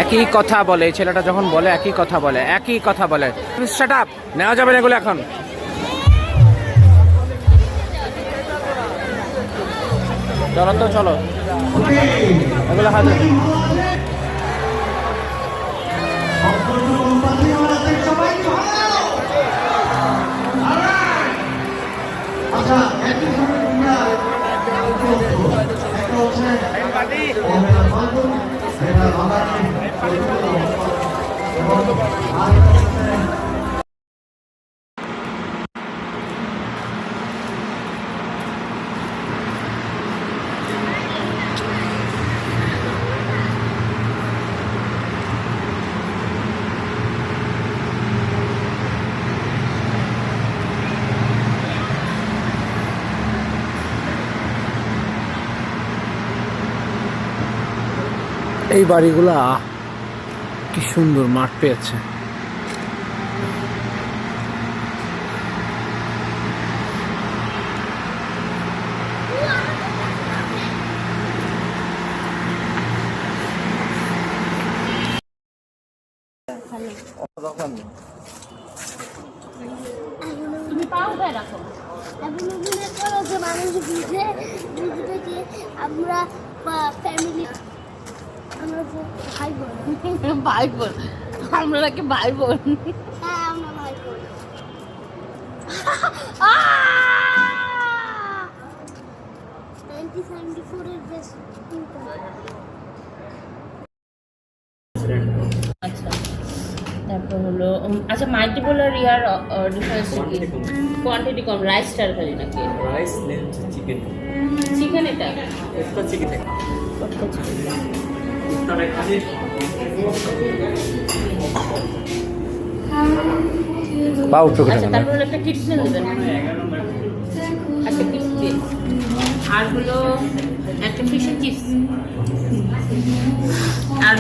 একই কথা বলে, ছেলেটা যখন বলে একই কথা বলে, একই কথা বলে। শাট আপ, নেওয়া যাবে না এগুলো এখন। চলো তো চলো, এগুলো হাতে এই বাড়িগুলা কি সুন্দর মাঠ পেয়েছে। তুমি পাও কোথায় রাখো? মানুষ বুঝে যে আমরা ফ্যামিলি, আমরা ভাই বোন। ভাই বোন, আমরা নাকি ভাই বোন? হ্যাঁ, আমরা ভাই বোন। আচ্ছা, তারপর হলো আচ্ছা মাল্টিপল আর ইয়ার ডিফারেন্স কি? কোয়ান্টিটি কম, রাইসটার খালি নাকি? রাইস নেন চিকেন। চিকেন এটা একটা চিকেন একটা খালি বা উঠো কেন? আচ্ছা, তারপর হলো একটা কিডস মিল দেবেন, একটা কিডস মিল, আর হলো একটা ফিশ এন্ড চিপস, আর